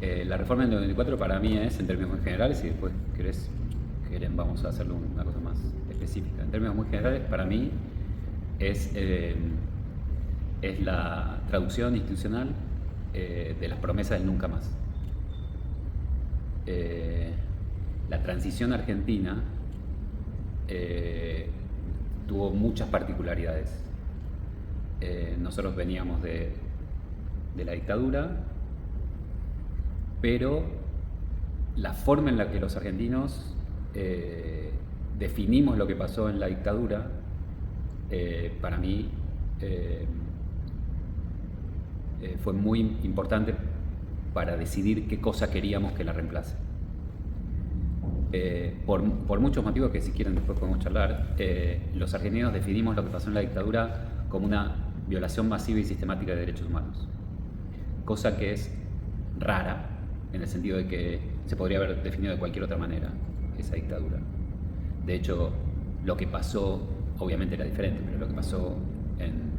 La reforma del 94 para mí es, en términos muy generales, y después vamos a hacerlo una cosa más específica. En términos muy generales, para mí es la traducción institucional de las promesas del nunca más. La transición argentina tuvo muchas particularidades. Nosotros veníamos de la dictadura, pero la forma en la que los argentinos definimos lo que pasó en la dictadura, para mí fue muy importante para decidir qué cosa queríamos que la reemplace. Por muchos motivos que si quieren después podemos charlar, los argentinos definimos lo que pasó en la dictadura como una violación masiva y sistemática de derechos humanos, cosa que es rara en el sentido de que se podría haber definido de cualquier otra manera esa dictadura. De hecho, lo que pasó obviamente era diferente, pero lo que pasó en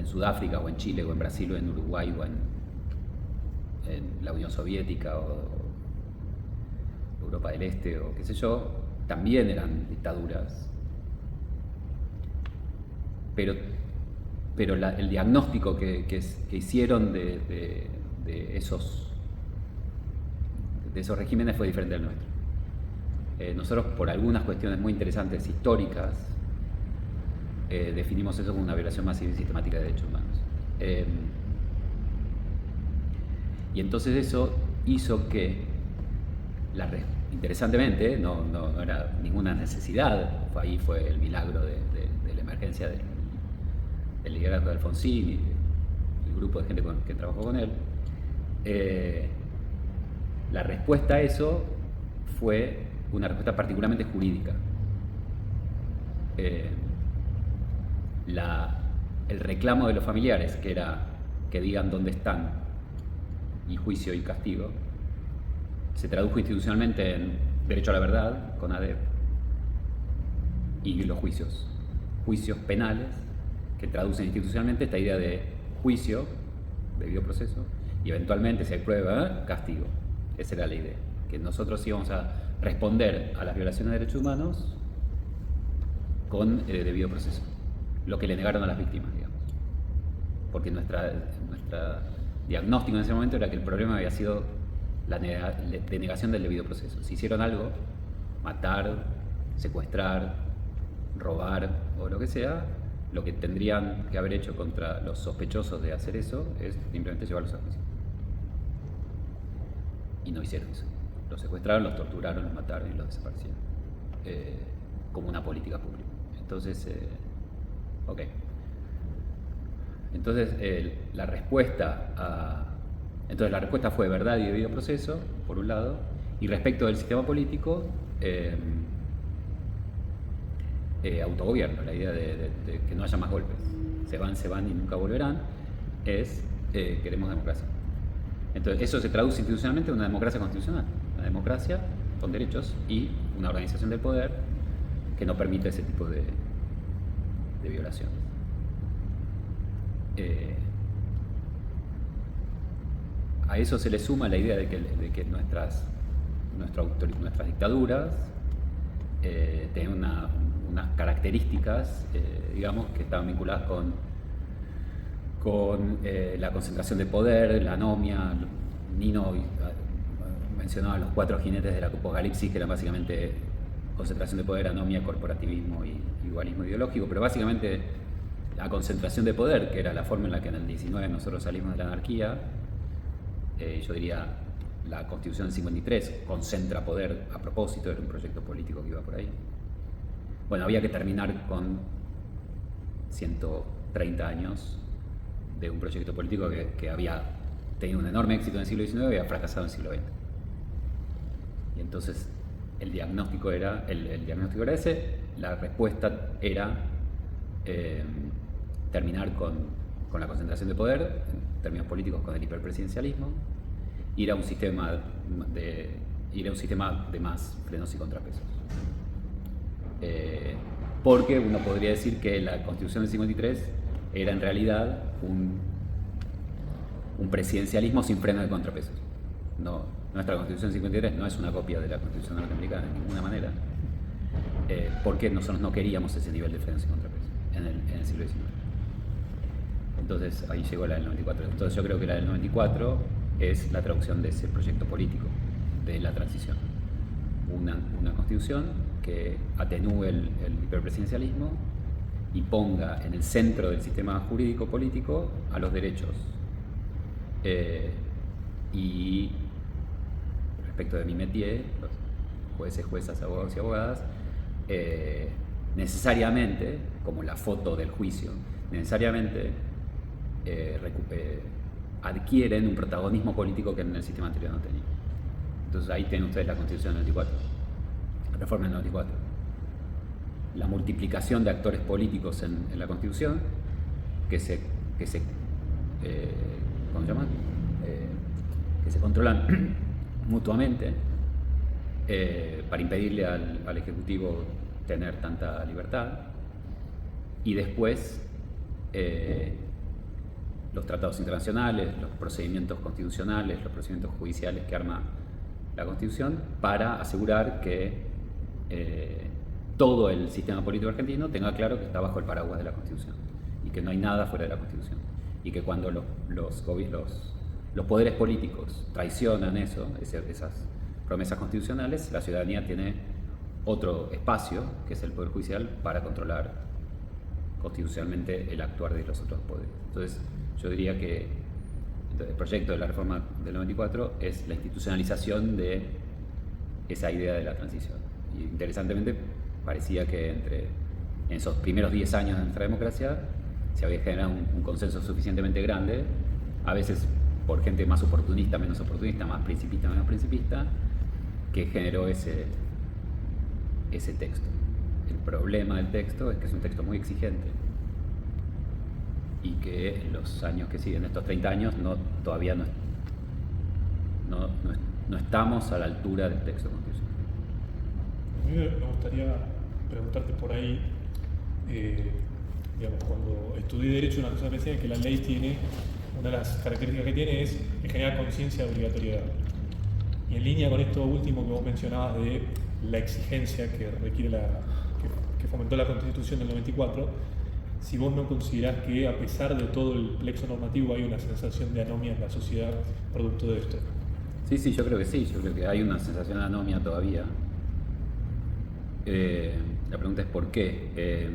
Sudáfrica o en Chile o en Brasil o en Uruguay o en la Unión Soviética o Europa del Este o qué sé yo, también eran dictaduras. Pero el diagnóstico que hicieron de esos regímenes fue diferente al nuestro. Nosotros, por algunas cuestiones muy interesantes históricas, definimos eso como una violación masiva y sistemática de derechos humanos. Y entonces eso hizo que, interesantemente, no era ninguna necesidad, ahí fue el milagro de la emergencia del liderazgo de Alfonsín y el grupo de gente que trabajó con él. La respuesta a eso fue una respuesta particularmente jurídica. El reclamo de los familiares, que era que digan dónde están, y juicio y castigo, se tradujo institucionalmente en derecho a la verdad, con ADEP, y los juicios penales, que traducen institucionalmente esta idea de juicio, debido proceso, y eventualmente, si hay prueba, castigo. Esa era la idea, que nosotros íbamos a responder a las violaciones de derechos humanos con debido proceso, lo que le negaron a las víctimas, digamos. Porque nuestra diagnóstico en ese momento era que el problema había sido la denegación del debido proceso. Si hicieron algo, matar, secuestrar, robar o lo que sea, lo que tendrían que haber hecho contra los sospechosos de hacer eso es simplemente llevarlos a juicio. Y no hicieron eso. Los secuestraron, los torturaron, los mataron y los desaparecieron. Como una política pública. Entonces, ok. Entonces, la respuesta fue verdad y debido proceso, por un lado, y respecto del sistema político, autogobierno, la idea de que no haya más golpes. Se van y nunca volverán, es queremos democracia. Entonces, eso se traduce institucionalmente en una democracia constitucional, una democracia con derechos y una organización del poder que no permite ese tipo de violaciones. A eso se le suma la idea de que nuestras dictaduras tienen unas características, digamos, que estaban vinculadas con la concentración de poder, la anomia. Nino mencionaba los 4 jinetes de la apocalipsis, que eran básicamente concentración de poder, anomia, corporativismo y igualismo ideológico, pero básicamente la concentración de poder, que era la forma en la que en el 19 nosotros salimos de la anarquía, yo diría la Constitución del 53 concentra poder a propósito, era un proyecto político que iba por ahí. Bueno, había que terminar con 130 años de un proyecto político que había tenido un enorme éxito en el siglo XIX y había fracasado en el siglo XX. Y entonces el diagnóstico era ese, la respuesta era terminar con la concentración de poder, en términos políticos con el hiperpresidencialismo, ir a un sistema de más frenos y contrapesos. Porque uno podría decir que la Constitución del 53 era en realidad un presidencialismo sin freno de contrapesos. nuestra Constitución 53 no es una copia de la Constitución norteamericana de ninguna manera, porque nosotros no queríamos ese nivel de defensa y contrapeso en el siglo XIX. Entonces ahí llegó la del 94. Entonces yo creo que la del 94 es la traducción de ese proyecto político de la transición. Una constitución que atenúe el hiperpresidencialismo y ponga en el centro del sistema jurídico político a los derechos. Y respecto de mi métier, los jueces, juezas, abogados y abogadas, necesariamente, como la foto del juicio, necesariamente adquieren un protagonismo político que en el sistema anterior no tenía. Entonces ahí tienen ustedes la Constitución del 94, la reforma del 94. La multiplicación de actores políticos en la Constitución que se ¿cómo se llama? Que se controlan mutuamente para impedirle al Ejecutivo tener tanta libertad, y después los tratados internacionales, los procedimientos constitucionales, los procedimientos judiciales que arma la Constitución para asegurar que todo el sistema político argentino tenga claro que está bajo el paraguas de la Constitución y que no hay nada fuera de la Constitución, y que cuando los poderes políticos traicionan esas promesas constitucionales, la ciudadanía tiene otro espacio, que es el Poder Judicial, para controlar constitucionalmente el actuar de los otros poderes. Entonces yo diría que el proyecto de la reforma del 94 es la institucionalización de esa idea de la transición. Y interesantemente parecía que en esos primeros 10 años de nuestra democracia se había generado un consenso suficientemente grande, a veces por gente más oportunista, menos oportunista, más principista, menos principista, que generó ese texto. El problema del texto es que es un texto muy exigente y que en los años que siguen, estos 30 años, todavía no estamos a la altura del texto constitucional. A mí me gustaría preguntarte por ahí, digamos, cuando estudié Derecho, una cosa que decía que la ley tiene, una de las características que tiene es generar conciencia de obligatoriedad. Y en línea con esto último que vos mencionabas de la exigencia que requiere que fomentó la Constitución del 94, si vos no considerás que a pesar de todo el plexo normativo hay una sensación de anomia en la sociedad producto de esto. Sí, yo creo que sí, yo creo que hay una sensación de anomia todavía. La pregunta es ¿por qué?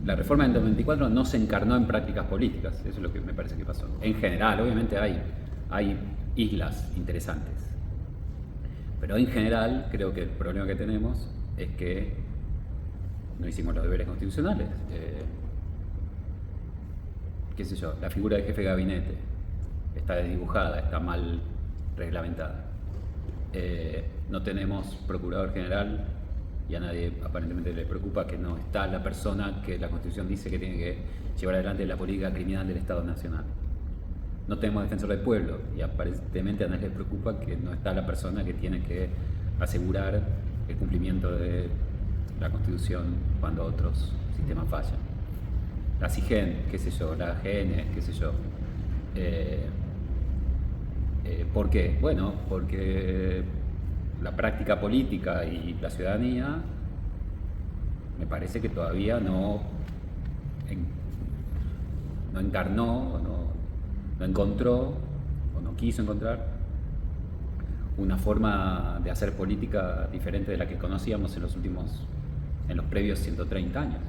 La reforma del 94 no se encarnó en prácticas políticas, eso es lo que me parece que pasó. En general, obviamente hay islas interesantes, pero en general creo que el problema que tenemos es que no hicimos los deberes constitucionales. Qué sé yo, la figura de jefe de gabinete está desdibujada, está mal reglamentada. No tenemos procurador general y a nadie aparentemente le preocupa que no está la persona que la Constitución dice que tiene que llevar adelante la política criminal del Estado Nacional. No tenemos defensor del pueblo y aparentemente a nadie le preocupa que no está la persona que tiene que asegurar el cumplimiento de la Constitución cuando otros sistemas fallan. La CIGEN, qué sé yo, la AGN, qué sé yo. ¿Por qué? Bueno, porque la práctica política y la ciudadanía me parece que todavía no encarnó, no encontró o no quiso encontrar una forma de hacer política diferente de la que conocíamos en los previos 130 años.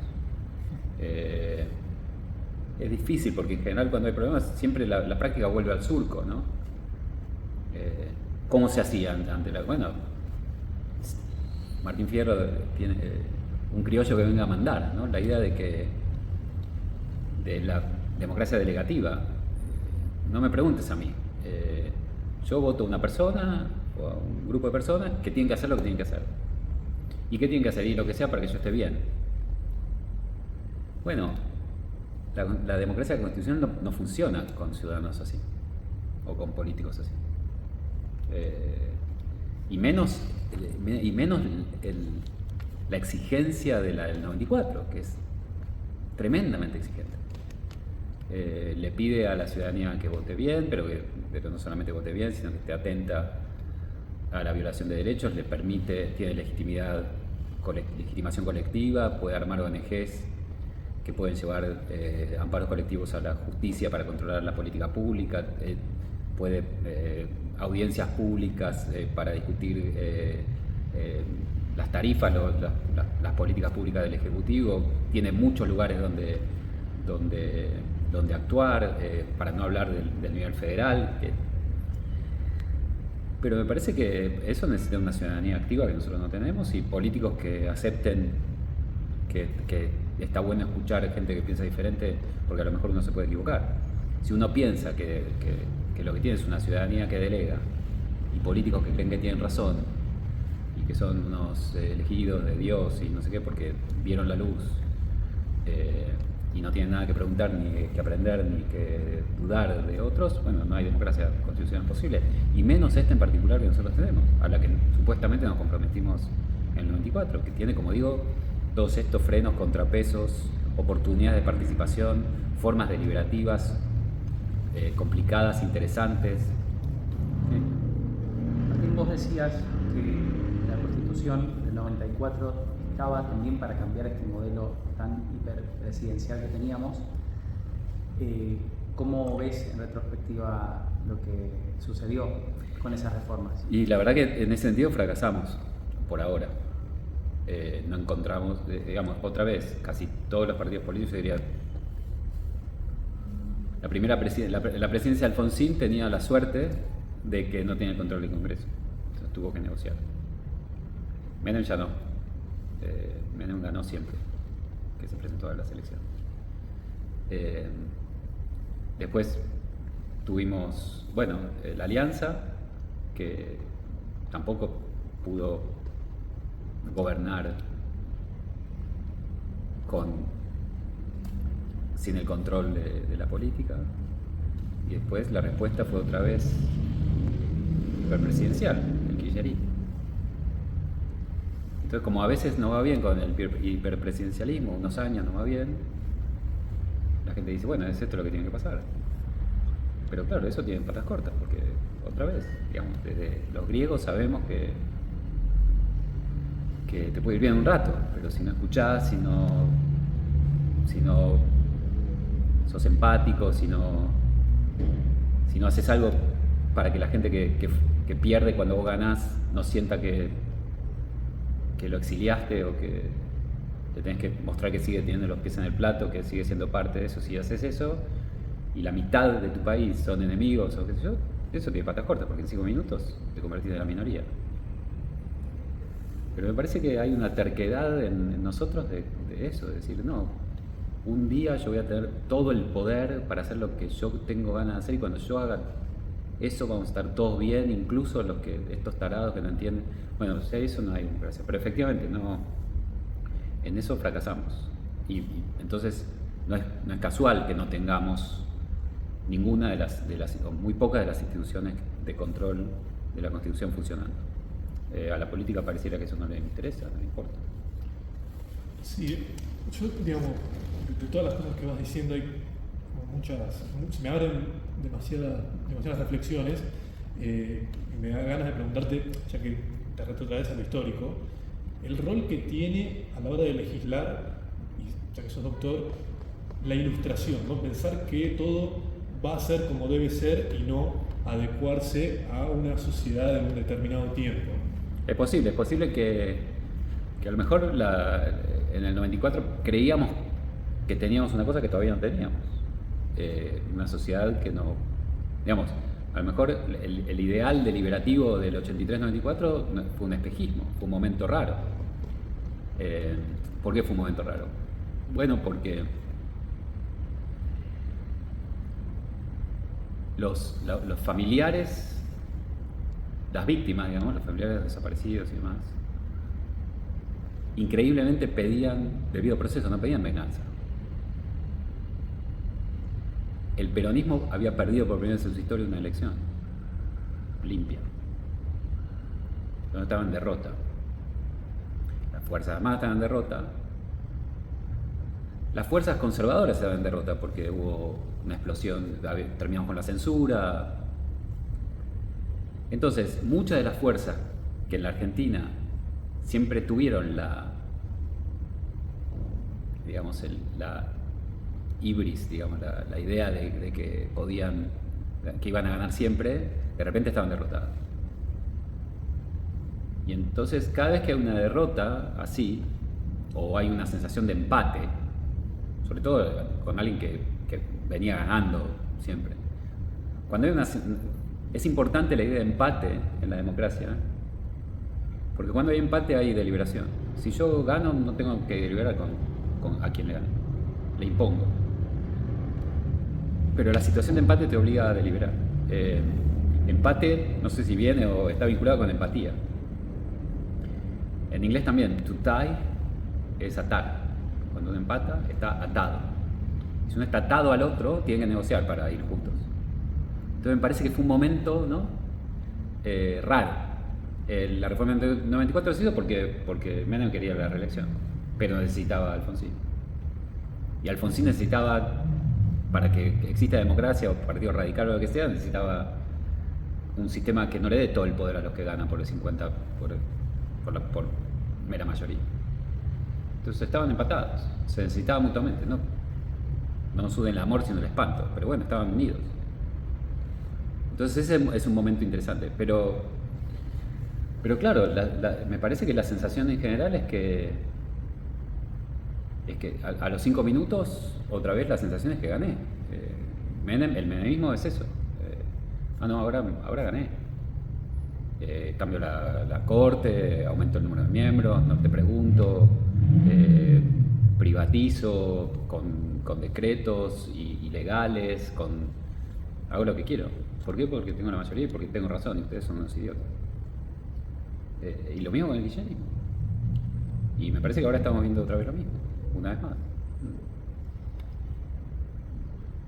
Es difícil porque en general cuando hay problemas siempre la práctica vuelve al surco, ¿no? ¿Cómo se hacía ante la... Bueno, Martín Fierro tiene un criollo que venga a mandar, ¿no? La idea de la democracia delegativa. No me preguntes a mí. Yo voto a una persona o a un grupo de personas que tienen que hacer lo que tienen que hacer. ¿Y qué tienen que hacer? Y lo que sea para que yo esté bien. Bueno, la democracia constitucional no funciona con ciudadanos así o con políticos así. Y menos la exigencia de la del 94, que es tremendamente exigente. Le pide a la ciudadanía que vote bien, pero no solamente vote bien, sino que esté atenta a la violación de derechos, le permite, tiene legitimación colectiva, puede armar ONGs que pueden llevar amparos colectivos a la justicia para controlar la política pública, puede audiencias públicas para discutir las tarifas, las políticas públicas del Ejecutivo, tiene muchos lugares donde actuar, para no hablar del nivel federal. Pero me parece que eso necesita una ciudadanía activa que nosotros no tenemos y políticos que acepten que está bueno escuchar gente que piensa diferente, porque a lo mejor uno se puede equivocar. Si uno piensa que lo que tiene es una ciudadanía que delega y políticos que creen que tienen razón y que son unos elegidos de Dios y no sé qué porque vieron la luz y no tienen nada que preguntar, ni que aprender, ni que dudar de otros, bueno, no hay democracia constitucional posible, y menos esta en particular que nosotros tenemos, a la que supuestamente nos comprometimos en el 94, que tiene, como digo, todos estos frenos, contrapesos, oportunidades de participación, formas deliberativas complicadas, interesantes. Sí. Martín, vos decías que la Constitución del 94 estaba también para cambiar este modelo tan hiperpresidencial que teníamos. ¿Cómo ves en retrospectiva lo que sucedió con esas reformas? Y la verdad que en ese sentido fracasamos, por ahora. No encontramos, digamos, otra vez, casi todos los partidos políticos, yo diría, la presidencia de Alfonsín tenía la suerte de que no tenía el control del Congreso, entonces tuvo que negociar. Menem ya no. Menem ganó siempre que se presentó a las elecciones. Después tuvimos, bueno, la Alianza, que tampoco pudo gobernar sin el control de la política, y después la respuesta fue otra vez hiperpresidencial, el kirchnerismo. Entonces, como a veces no va bien con el hiperpresidencialismo, unos años no va bien, la gente dice, bueno, es esto lo que tiene que pasar. Pero claro, eso tiene patas cortas, porque otra vez, digamos, desde los griegos sabemos que te puede ir bien un rato, pero si no escuchás, si no sos empático, si no haces algo para que la gente que pierde cuando vos ganás no sienta que lo exiliaste o que te tenés que mostrar que sigue teniendo los pies en el plato, que sigue siendo parte de eso. Si haces eso y la mitad de tu país son enemigos o qué sé yo, eso tiene patas cortas, porque en 5 minutos te convertís en la minoría. Pero me parece que hay una terquedad en nosotros de eso, de decir, no, un día yo voy a tener todo el poder para hacer lo que yo tengo ganas de hacer, y cuando yo haga eso vamos a estar todos bien, incluso estos tarados que no entienden. Bueno, o sea, eso no hay democracia, pero efectivamente no, en eso fracasamos. Y entonces no es casual que no tengamos ninguna de las o muy pocas de las instituciones de control de la Constitución funcionando. A la política pareciera que eso no le interesa, no le importa. Sí, yo, digamos, de todas las cosas que vas diciendo hay se me abren demasiadas reflexiones, y me da ganas de preguntarte, ya que te retrotraes a lo histórico, el rol que tiene a la hora de legislar, y ya que sos doctor, la ilustración, ¿no? Pensar que todo va a ser como debe ser y no adecuarse a una sociedad en un determinado tiempo. Es posible que a lo mejor en el 94 creíamos que teníamos una cosa que todavía no teníamos. Una sociedad que no, digamos, a lo mejor el ideal deliberativo del 83-94 fue un espejismo, fue un momento raro. ¿Por qué fue un momento raro? Bueno, porque los familiares, las víctimas, digamos, los familiares desaparecidos y demás, increíblemente pedían debido proceso, no pedían venganza. El peronismo había perdido por primera vez en su historia una elección limpia. No estaba en derrota. Las Fuerzas Armadas estaban en derrota. las fuerzas conservadoras se dan derrota porque hubo una explosión, terminamos con la censura. Entonces, muchas de las fuerzas que en la Argentina siempre tuvieron la ibris, digamos, la idea de que que iban a ganar siempre, de repente estaban derrotadas. Y entonces, cada vez que hay una derrota así, o hay una sensación de empate, sobre todo con alguien que venía ganando siempre, cuando hay es importante la idea de empate en la democracia, porque cuando hay empate hay deliberación. Si yo gano, no tengo que deliberar con a quien le gane, le impongo. Pero la situación de empate te obliga a deliberar. Empate, no sé si viene o está vinculado con empatía. En inglés también, to tie es atar. Cuando uno empata, está atado. Si uno está atado al otro, tiene que negociar para ir juntos. Entonces me parece que fue un momento, ¿no? Raro. La reforma del 94 ha sido porque Menem quería la reelección, pero necesitaba a Alfonsín. Y Alfonsín necesitaba, para que exista democracia o partido radical o lo que sea, necesitaba un sistema que no le dé todo el poder a los que ganan por el 50%, por mera mayoría. Entonces estaban empatados, se necesitaban mutuamente, no suben el amor sino el espanto, pero bueno, estaban unidos. Entonces ese es un momento interesante, pero claro, me parece que la sensación en general es que a los 5 minutos otra vez la sensación es que gané. El menemismo es eso. Ahora gané. Cambio la corte, aumento el número de miembros, no te pregunto, privatizo con decretos ilegales, hago lo que quiero. ¿Por qué? Porque tengo la mayoría y porque tengo razón y ustedes son unos idiotas. Y lo mismo con el kirchnerismo. Y me parece que ahora estamos viendo otra vez lo mismo, una vez más.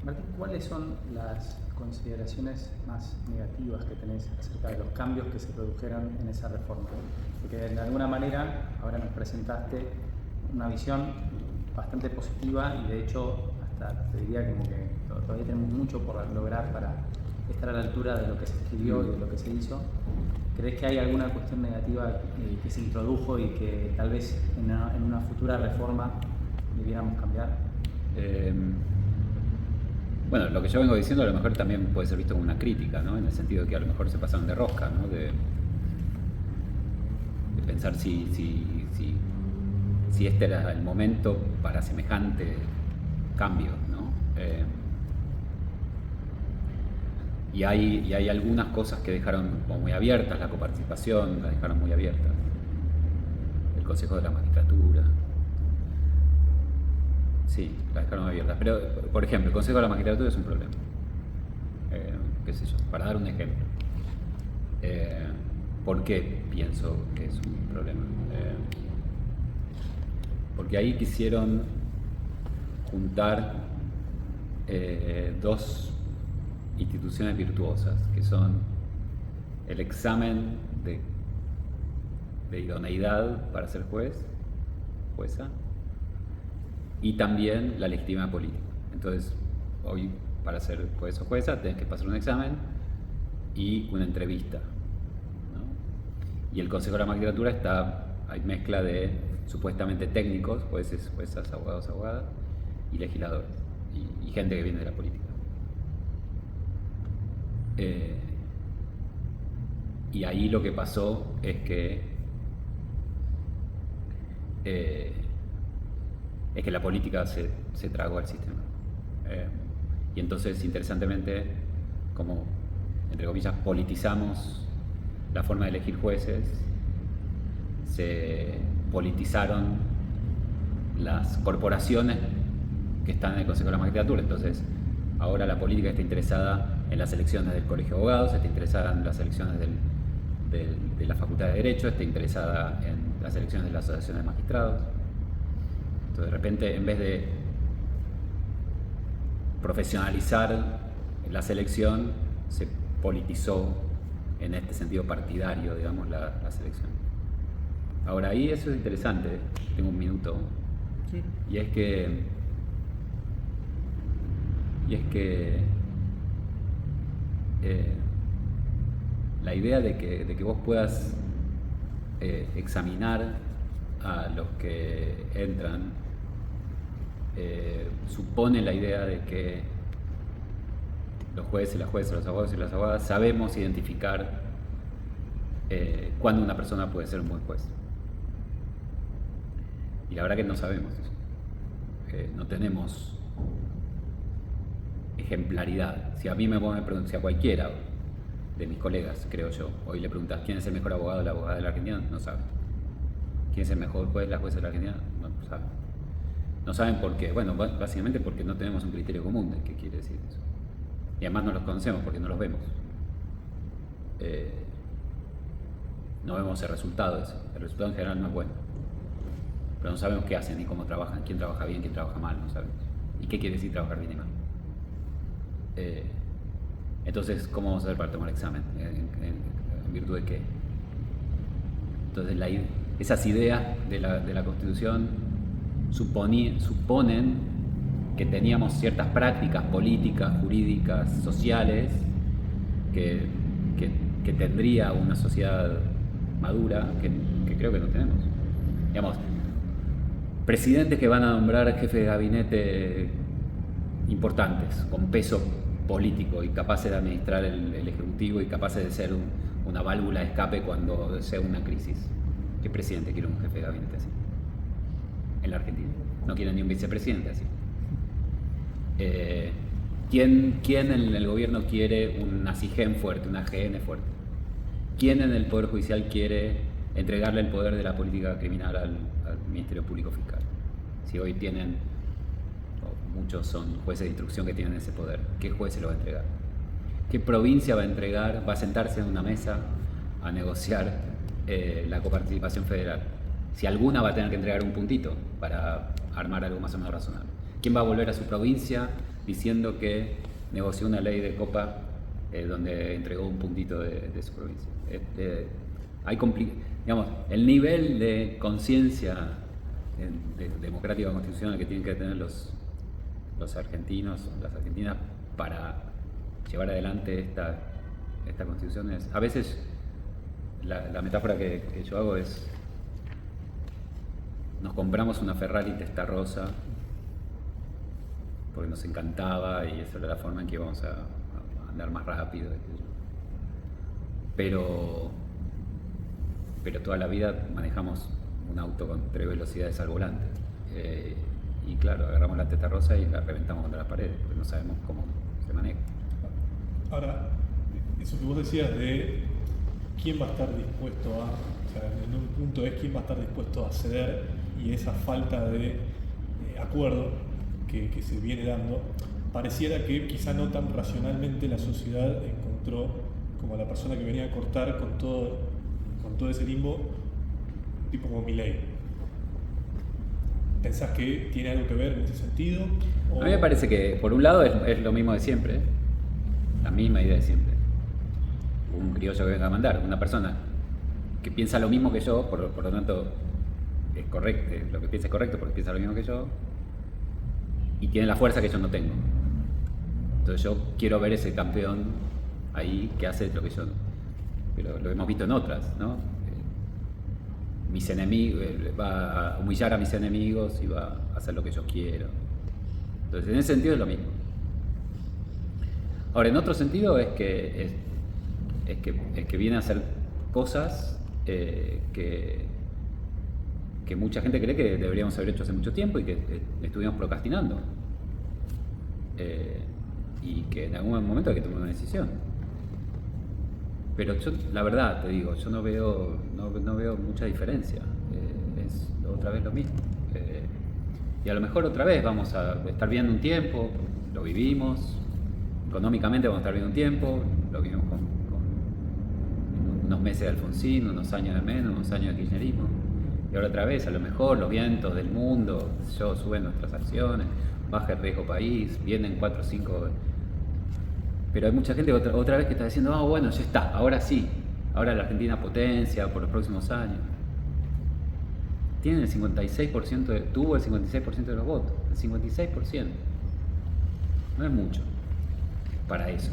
Martín, ¿cuáles son las consideraciones más negativas que tenés acerca de los cambios que se produjeron en esa reforma? Porque de alguna manera ahora nos presentaste una visión bastante positiva y de hecho hasta te diría como que todavía tenemos mucho por lograr para estar a la altura de lo que se escribió y de lo que se hizo. ¿Crees que hay alguna cuestión negativa que se introdujo y que tal vez en una futura reforma debiéramos cambiar? Bueno, lo que yo vengo diciendo a lo mejor también puede ser visto como una crítica, ¿no? En el sentido de que a lo mejor se pasaron de rosca, ¿no? De pensar si este era el momento para semejante cambio, ¿no? Y hay algunas cosas que dejaron como muy abiertas, la coparticipación la dejaron muy abierta, el Consejo de la Magistratura, sí, la dejaron abierta. Pero, por ejemplo, el Consejo de la Magistratura es un problema, qué sé yo, para dar un ejemplo. ¿Por qué pienso que es un problema? Porque ahí quisieron juntar dos instituciones virtuosas, que son el examen de idoneidad para ser jueza, y también la legitimidad política. Entonces, hoy para ser juez o jueza tenés que pasar un examen y una entrevista, ¿no? Y el Consejo de la Magistratura hay mezcla de supuestamente técnicos, jueces, juezas, abogados, abogadas, y legisladores, y gente que viene de la política. Y ahí lo que pasó es que la política se tragó al sistema. Y entonces, interesantemente, como, entre comillas, politizamos la forma de elegir jueces, se politizaron las corporaciones que están en el Consejo de la Magistratura. Entonces, ahora la política está interesada en las elecciones del Colegio de Abogados, está interesada en las elecciones de la Facultad de Derecho, está interesada en las elecciones de la Asociación de Magistrados. Entonces, de repente, en vez de profesionalizar la selección, se politizó en este sentido partidario, digamos, la selección. Ahora, ahí eso es interesante, tengo un minuto, sí. Y es que y es que la idea de que vos puedas examinar a los que entran supone la idea de que los jueces, las jueces, los abogados y las abogadas sabemos identificar cuándo una persona puede ser un buen juez. Y la verdad que no sabemos eso. No tenemos ejemplaridad. Si a mí me preguntan, si a cualquiera de mis colegas, creo yo, hoy le preguntas quién es el mejor abogado o la abogada de la Argentina, no saben. ¿Quién es el mejor juez, la jueza de la Argentina? No saben. No saben por qué. Bueno, básicamente porque no tenemos un criterio común de qué quiere decir eso. Y además no los conocemos porque no los vemos. No vemos el resultado de eso. El resultado en general no es bueno. Pero no sabemos qué hacen ni cómo trabajan, quién trabaja bien, quién trabaja mal, no sabemos. ¿Y qué quiere decir trabajar bien y mal? Entonces, ¿cómo vamos a hacer para tomar examen? ¿En virtud de qué? Entonces, esas ideas de la Constitución suponen que teníamos ciertas prácticas políticas, jurídicas, sociales que tendría una sociedad madura que creo que no tenemos. Digamos, presidentes que van a nombrar jefes de gabinete importantes, con peso político y capaces de administrar el Ejecutivo y capaces de ser una válvula de escape cuando sea una crisis. ¿Qué presidente quiere un jefe de gabinete así? En la Argentina. No quiere ni un vicepresidente así. ¿Quién en el gobierno quiere una SIGEN fuerte, una AGN fuerte? ¿Quién en el Poder Judicial quiere entregarle el poder de la política criminal al Ministerio Público Fiscal? Si hoy tienen, o muchos son jueces de instrucción que tienen ese poder, ¿qué juez se lo va a entregar? ¿Qué provincia va a entregar, va a sentarse en una mesa a negociar la coparticipación federal? Si alguna va a tener que entregar un puntito para armar algo más o menos razonable. ¿Quién va a volver a su provincia diciendo que negoció una ley de copa donde entregó un puntito de su provincia? Digamos, el nivel de conciencia democrática o constitucional que tienen que tener los argentinos, las argentinas, para llevar adelante esta constitución es, a veces la metáfora que yo hago es: nos compramos una Ferrari Testarossa porque nos encantaba y esa era la forma en que íbamos a andar más rápido. Pero toda la vida manejamos un auto con 3 velocidades al volante. Y claro, agarramos la Testarossa y la reventamos contra las paredes porque no sabemos cómo se maneja. Ahora, eso que vos decías de quién va a estar dispuesto a, o sea, en un punto es quién va a estar dispuesto a ceder, y esa falta de acuerdo que se viene dando, pareciera que quizá no tan racionalmente la sociedad encontró como la persona que venía a cortar con todo ese limbo, un tipo como Milei. ¿Pensás que tiene algo que ver en ese sentido? ¿O? A mí me parece que, por un lado, es lo mismo de siempre, la misma idea de siempre. Un criollo que venga a mandar, una persona que piensa lo mismo que yo, por lo tanto es correcto, lo que piensa es correcto porque piensa lo mismo que yo, y tiene la fuerza que yo no tengo. Entonces yo quiero ver ese campeón ahí que hace lo que yo no. Pero lo hemos visto en otras, ¿no? Mis enemigos, va a humillar a mis enemigos y va a hacer lo que yo quiero. Entonces en ese sentido es lo mismo. Ahora, en otro sentido es que viene a hacer cosas que mucha gente cree que deberíamos haber hecho hace mucho tiempo y que estuvimos procrastinando. Y que en algún momento hay que tomar una decisión. Pero yo, la verdad, te digo, yo no veo mucha diferencia. Es otra vez lo mismo. Y a lo mejor otra vez vamos a estar viendo un tiempo, lo vivimos, económicamente vamos a estar viendo un tiempo, lo vivimos con unos meses de Alfonsín, unos años de menos, unos años de kirchnerismo. Y ahora otra vez, a lo mejor los vientos del mundo, suben nuestras acciones, baja el riesgo país, vienen 4 o 5... Pero hay mucha gente otra vez que está diciendo, bueno, ya está, ahora sí, ahora la Argentina potencia por los próximos años. Tienen el 56%, tuvo el 56% de los votos, el 56%. No es mucho para eso.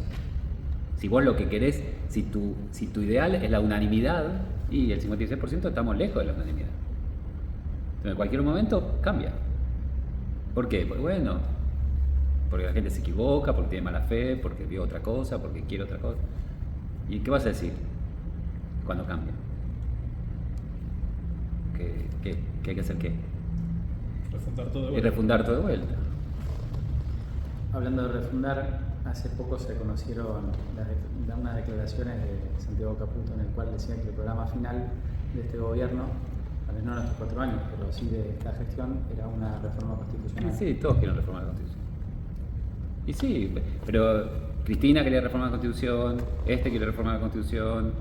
Si vos lo que querés, si tu ideal es la unanimidad, y el 56% estamos lejos de la unanimidad. Entonces, en cualquier momento cambia. ¿Por qué? Porque bueno, porque la gente se equivoca, porque tiene mala fe, porque vio otra cosa, porque quiere otra cosa. ¿Y qué vas a decir cuando cambia? ¿Qué hay que hacer qué? Refundar todo de Y vuelta. refundar todo de vuelta. Hablando de refundar, hace poco se conocieron unas declaraciones de Santiago Caputo en el cual decía que el programa final de este gobierno, tal vez no en estos 4 años, pero sí de esta gestión, era una reforma constitucional. Sí, todos quieren reformar la Constitución. Y sí, pero Cristina quería reformar la Constitución, quiere reformar la Constitución,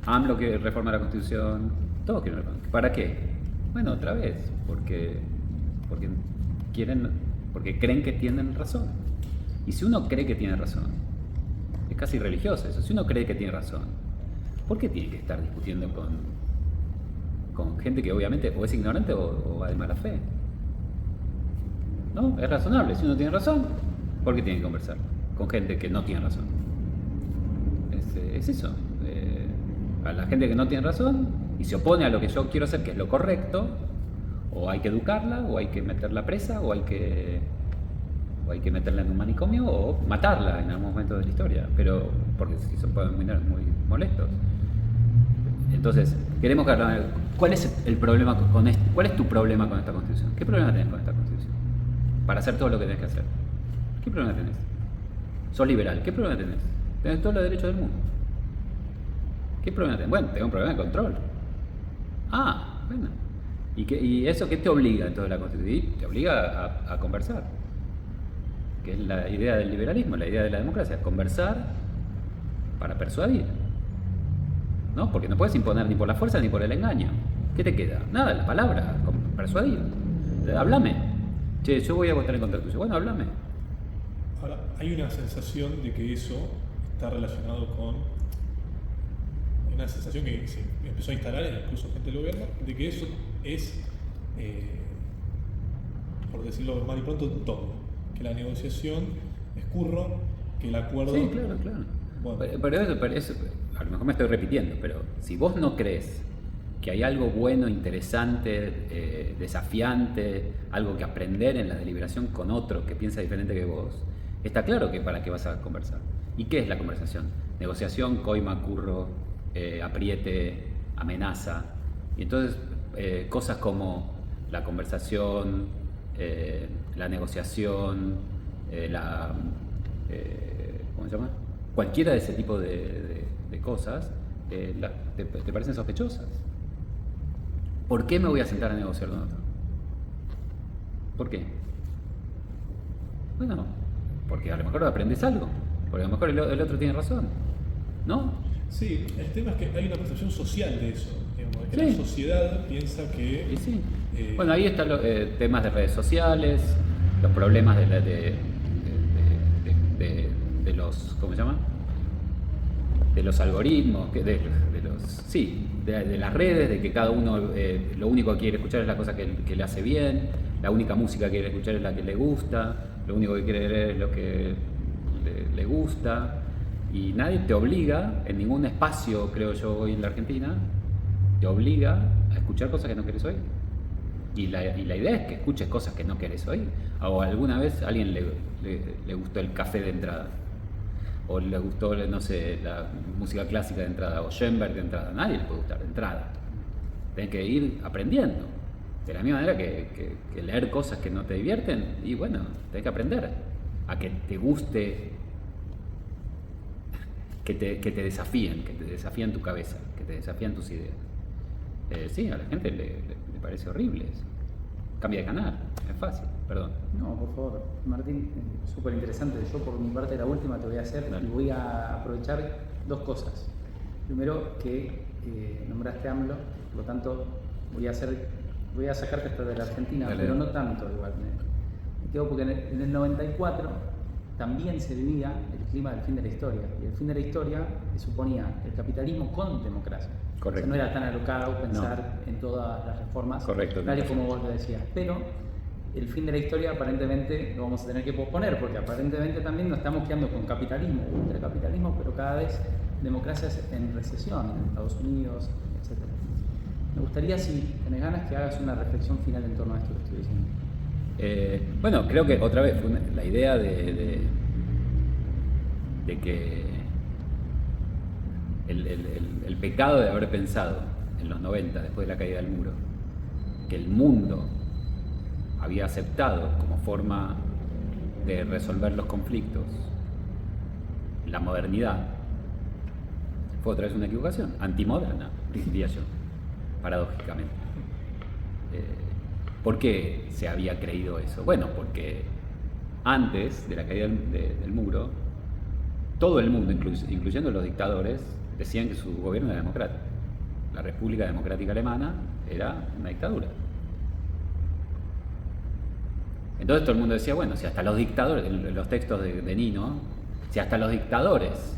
AMLO quiere reformar la Constitución, todos quieren reformar. ¿Para qué? Bueno, otra vez, porque creen que tienen razón. Y si uno cree que tiene razón, es casi religioso eso, si uno cree que tiene razón, ¿por qué tiene que estar discutiendo con gente que obviamente o es ignorante o va de mala fe? ¿No? Es razonable, si uno tiene razón, ¿por qué tiene que conversar con gente que no tiene razón? Es eso. A la gente que no tiene razón y se opone a lo que yo quiero hacer, que es lo correcto, o hay que educarla, o hay que meterla presa, o hay que meterla en un manicomio, o matarla en algún momento de la historia, pero porque si se pueden poner muy molestos. Entonces, queremos que ¿cuál es el problema con esto? ¿Cuál es tu problema con esta Constitución? ¿Qué problema tenés con esta Constitución? Para hacer todo lo que tenés que hacer. ¿Qué problema tenés? Sos liberal, ¿qué problema tenés? Tenés todos los derechos del mundo. ¿Qué problema tenés? Bueno, tengo un problema de control. Ah, bueno. ¿Y eso qué te obliga entonces la Constitución? Te obliga a conversar. Que es la idea del liberalismo, la idea de la democracia, conversar para persuadir. ¿No? Porque no puedes imponer ni por la fuerza ni por el engaño. ¿Qué te queda? Nada, la palabra, persuadir. Háblame. Che, yo voy a votar en contra tuyo. Bueno, háblame. Ahora, hay una sensación de que eso está relacionado con una sensación que se empezó a instalar incluso gente del gobierno, de que eso es, por decirlo mal y pronto, todo. Que la negociación es curro, que el acuerdo... Sí, claro. Bueno. Pero eso, a lo mejor me estoy repitiendo, pero si vos no crees que hay algo bueno, interesante, desafiante, algo que aprender en la deliberación con otro que piensa diferente que vos, está claro que para qué vas a conversar. ¿Y qué es la conversación? Negociación, coima, curro, apriete, amenaza. Y entonces cosas como la conversación, la negociación, ¿cómo se llama? Cualquiera de ese tipo de cosas te parecen sospechosas. ¿Por qué me voy a sentar a negociar con otro? ¿Por qué? Bueno, porque a lo mejor aprendes algo, porque a lo mejor el otro tiene razón, ¿no? Sí, el tema es que hay una percepción social de eso, digamos, de que Sí. la sociedad piensa que... Y sí. Eh, Bueno, ahí están los temas de redes sociales, los problemas de los, ¿cómo se llama? De los algoritmos, de las redes, de que cada uno lo único que quiere escuchar es la cosa que le hace bien, la única música que quiere escuchar es la que le gusta, lo único que quiere leer es lo que le gusta, y nadie te obliga, en ningún espacio, creo yo, hoy en la Argentina, te obliga a escuchar cosas que no querés oír. Y la idea es que escuches cosas que no querés oír. O alguna vez a alguien le gustó el café de entrada, o le gustó, no sé, la música clásica de entrada, o Schoenberg de entrada. Nadie le puede gustar de entrada. Tenés que ir aprendiendo. De la misma manera que leer cosas que no te divierten, y bueno, tenés que aprender a que te guste, que te desafíen tu cabeza, que te desafíen tus ideas. Sí, a la gente le parece horrible eso. Cambia de canal, es fácil, perdón. No, por favor, Martín, súper interesante. Yo por mi parte la última te voy a hacer. Dale. Y voy a aprovechar dos cosas. Primero, que nombraste AMLO, por lo tanto voy a sacarte esto de la Argentina, Dale. pero no tanto igual. Me quedo porque en el 94 también se vivía el clima del fin de la historia. Y el fin de la historia suponía el capitalismo con democracia. Correcto. O sea, no era tan alocado pensar en todas las reformas, Correcto. tal y como vos lo decías. Pero el fin de la historia aparentemente lo vamos a tener que posponer, porque aparentemente también nos estamos quedando con capitalismo, ultracapitalismo, pero cada vez democracias en recesión, en Estados Unidos, etc. Me gustaría, si tenés ganas, que hagas una reflexión final en torno a esto que estoy diciendo. Bueno, creo que otra vez la idea de que el pecado de haber pensado en los 90, después de la caída del muro, que el mundo había aceptado como forma de resolver los conflictos la modernidad, fue otra vez una equivocación, antimoderna, diría yo, paradójicamente. ¿Por qué se había creído eso? Bueno, porque antes de la caída del muro, todo el mundo, incluyendo los dictadores, decían que su gobierno era democrático. La República Democrática Alemana era una dictadura. Entonces todo el mundo decía, bueno, si hasta los dictadores, en los textos de Nino, si hasta los dictadores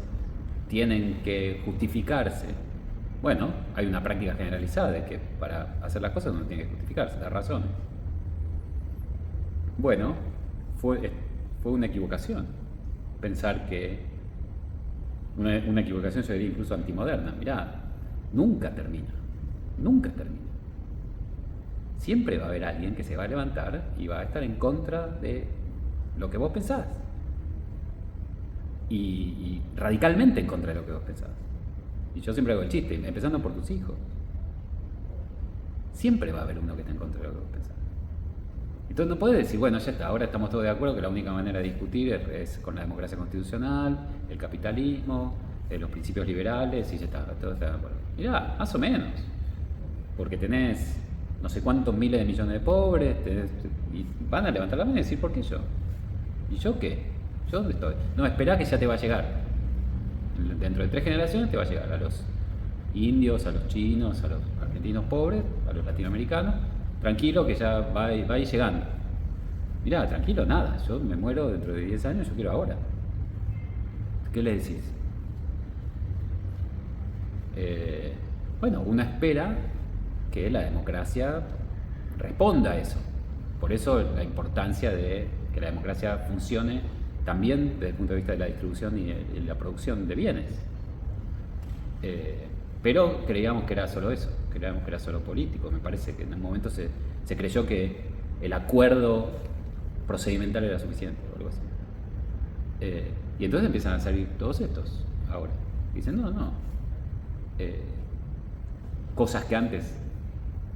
tienen que justificarse, bueno, hay una práctica generalizada de que para hacer las cosas uno tiene que justificarse, dar razones. Bueno, fue una equivocación pensar que una equivocación, yo diría incluso antimoderna. Mirá, nunca termina. Siempre va a haber alguien que se va a levantar y va a estar en contra de lo que vos pensás. Y radicalmente en contra de lo que vos pensás. Y yo siempre hago el chiste, empezando por tus hijos. Siempre va a haber uno que está en contra de lo que vos pensás. Entonces no podés decir, bueno, ya está, ahora estamos todos de acuerdo que la única manera de discutir es con la democracia constitucional, el capitalismo, los principios liberales, y ya está, todos están de acuerdo. Mirá, más o menos. Porque tenés no sé cuántos miles de millones de pobres, y van a levantar la mano y decir, ¿por qué yo? ¿Y yo qué? ¿Yo dónde estoy? No, esperá que ya te va a llegar. Dentro de 3 generaciones te va a llegar a los indios, a los chinos, a los argentinos pobres, a los latinoamericanos. Tranquilo que ya va a ir llegando. Mirá, tranquilo, nada, yo me muero dentro de 10 años, yo quiero ahora. ¿Qué le decís? Bueno, uno espera que la democracia responda a eso. Por eso la importancia de que la democracia funcione también desde el punto de vista de la distribución y la producción de bienes. Pero creíamos que era solo eso, creíamos que era solo político. Me parece que en un momento se creyó que el acuerdo procedimental era suficiente o algo así. Y entonces empiezan a salir todos estos ahora. Dicen, no. Cosas que antes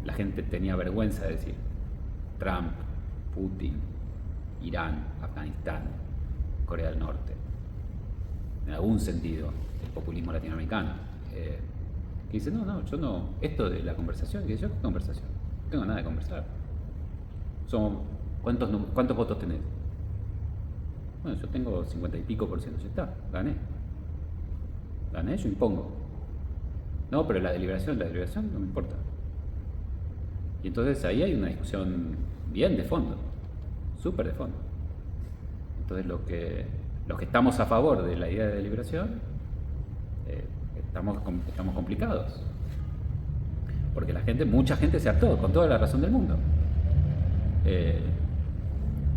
la gente tenía vergüenza de decir. Trump, Putin, Irán, Afganistán, Corea del Norte. En algún sentido, el populismo latinoamericano. Que dice, no, yo no, esto de la conversación, que yo, ¿qué conversación? No tengo nada de conversar. ¿Cuántos votos tenés? Bueno, yo tengo 50 y pico %, ya está, gané, yo impongo. No, pero la deliberación no me importa. Y entonces ahí hay una discusión bien de fondo, súper de fondo. Entonces los que estamos a favor de la idea de deliberación, estamos complicados. Porque mucha gente se hartó, con toda la razón del mundo.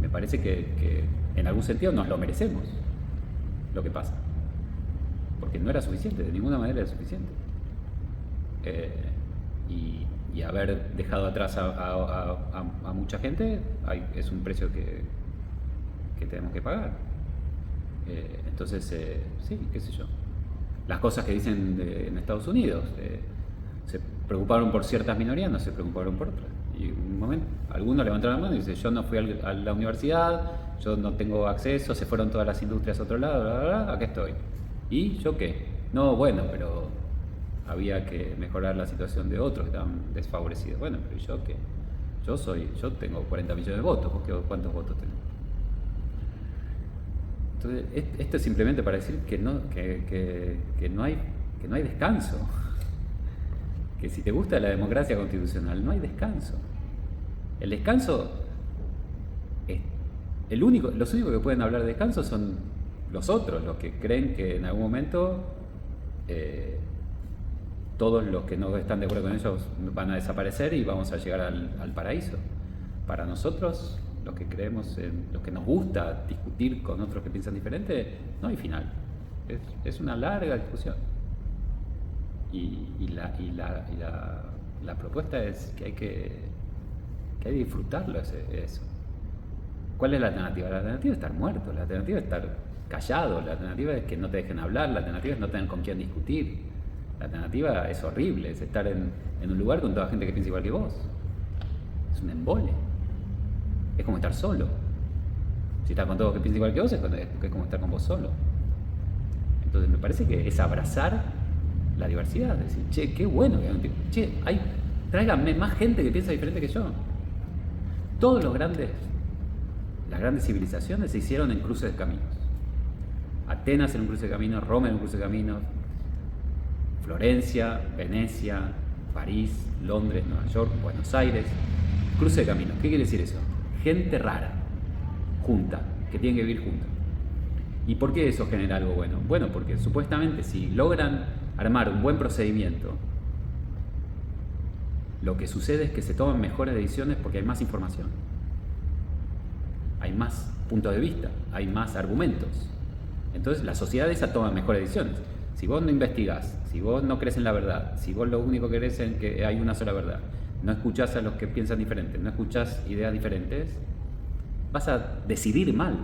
Me parece que en algún sentido nos lo merecemos, lo que pasa. Porque no era suficiente, de ninguna manera era suficiente. Y haber dejado atrás a mucha gente es un precio que tenemos que pagar. Entonces, sí, qué sé yo. Las cosas que dicen en Estados Unidos, se preocuparon por ciertas minorías, no se preocuparon por otras. Y un momento, algunos levantaron la mano y dicen, yo no fui a la universidad, yo no tengo acceso, se fueron todas las industrias a otro lado, bla, bla, bla, acá estoy. ¿Y yo qué? No, bueno, pero había que mejorar la situación de otros que estaban desfavorecidos. Bueno, pero ¿y yo qué? Yo tengo 40 millones de votos, ¿vos cuántos votos tenés? Entonces, esto es simplemente para decir que no hay descanso. Que si te gusta la democracia constitucional, no hay descanso. El descanso los únicos que pueden hablar de descanso son los otros, los que creen que en algún momento todos los que no están de acuerdo con ellos van a desaparecer y vamos a llegar al paraíso. Para nosotros los que creemos, los que nos gusta discutir con otros que piensan diferente, no hay final. Es una larga discusión. Y la propuesta es que hay que disfrutarlo eso. ¿Cuál es la alternativa? La alternativa es estar muerto, la alternativa es estar callado, la alternativa es que no te dejen hablar, la alternativa es no tener con quién discutir. La alternativa es horrible, es estar en un lugar con toda gente que piensa igual que vos. Es un embole. Es como estar solo. Si estás con todos que piensan igual que vos, es como estar con vos solo. Entonces me parece que es abrazar la diversidad, es decir, che, qué bueno que hay un tipo. Che, tráiganme más gente que piensa diferente que yo. Todas las grandes civilizaciones se hicieron en cruces de caminos. Atenas en un cruce de caminos, Roma en un cruce de caminos, Florencia, Venecia, París, Londres, Nueva York, Buenos Aires. Cruce de caminos. ¿Qué quiere decir eso? Gente rara, junta, que tiene que vivir juntos. ¿Y por qué eso genera algo bueno? Bueno, porque supuestamente si logran armar un buen procedimiento, lo que sucede es que se toman mejores decisiones porque hay más información, hay más puntos de vista, hay más argumentos. Entonces la sociedad esa toma mejores decisiones. Si vos no investigás, si vos no crees en la verdad, si vos lo único que crees en que hay una sola verdad, no escuchás a los que piensan diferente, no escuchás ideas diferentes, vas a decidir mal.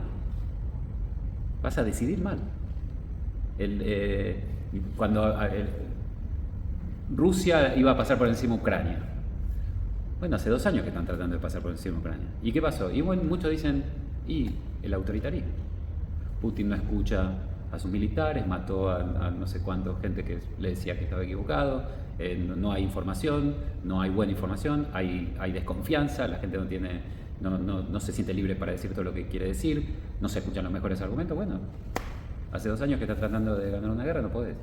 Vas a decidir mal. Cuando Rusia iba a pasar por encima de Ucrania. Bueno, hace 2 años que están tratando de pasar por encima de Ucrania. ¿Y qué pasó? Y bueno, muchos dicen, el autoritarismo. Putin no escucha a sus militares, mató a no sé cuánta gente que le decía que estaba equivocado, no hay información, no hay buena información, hay desconfianza, la gente no se siente libre para decir todo lo que quiere decir, no se escuchan los mejores argumentos. Bueno, hace 2 años que estás tratando de ganar una guerra, no podés.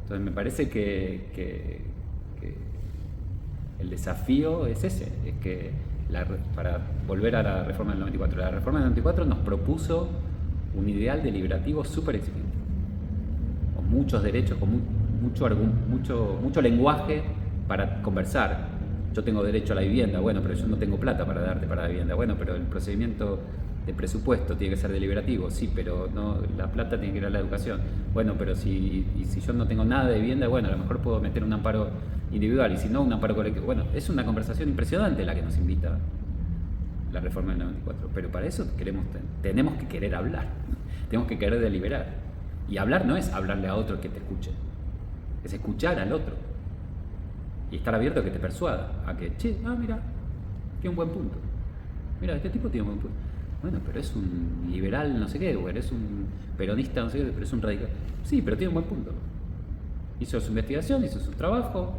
Entonces me parece que el desafío es ese, es que para volver a la reforma del 94, la reforma del 94 nos propuso un ideal deliberativo súper exigente, con muchos derechos, con mucho lenguaje para conversar. Yo tengo derecho a la vivienda, bueno, pero yo no tengo plata para darte para la vivienda. Bueno, pero el procedimiento de presupuesto tiene que ser deliberativo, sí, pero no, la plata tiene que ir a la educación. Bueno, pero si yo no tengo nada de vivienda, bueno, a lo mejor puedo meter un amparo individual, y si no, un amparo colectivo. Bueno, es una conversación impresionante la que nos invita la reforma del 94, pero para eso tenemos que querer hablar, tenemos que querer deliberar. Y hablar no es hablarle a otro que te escuche, es escuchar al otro. Y estar abierto a que te persuada, a que, mira, tiene un buen punto. Mira, este tipo tiene un buen punto. Bueno, pero es un liberal no sé qué, o eres un peronista no sé qué, pero es un radical. Sí, pero tiene un buen punto. Hizo su investigación, hizo su trabajo,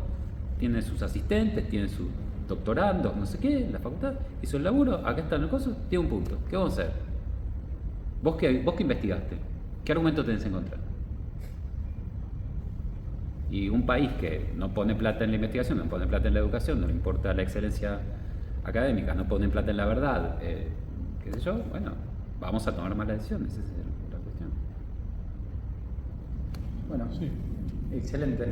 tiene sus asistentes, tiene sus doctorandos, no sé qué, en la facultad, hizo el laburo, acá está el coso, tiene un punto. ¿Qué vamos a hacer? ¿Vos que investigaste? ¿Qué argumento tenés en contra? Y un país que no pone plata en la investigación, no pone plata en la educación, no le importa la excelencia académica, no pone plata en la verdad, qué sé yo, bueno, vamos a tomar malas decisiones, esa es la cuestión. Bueno, sí. Excelente.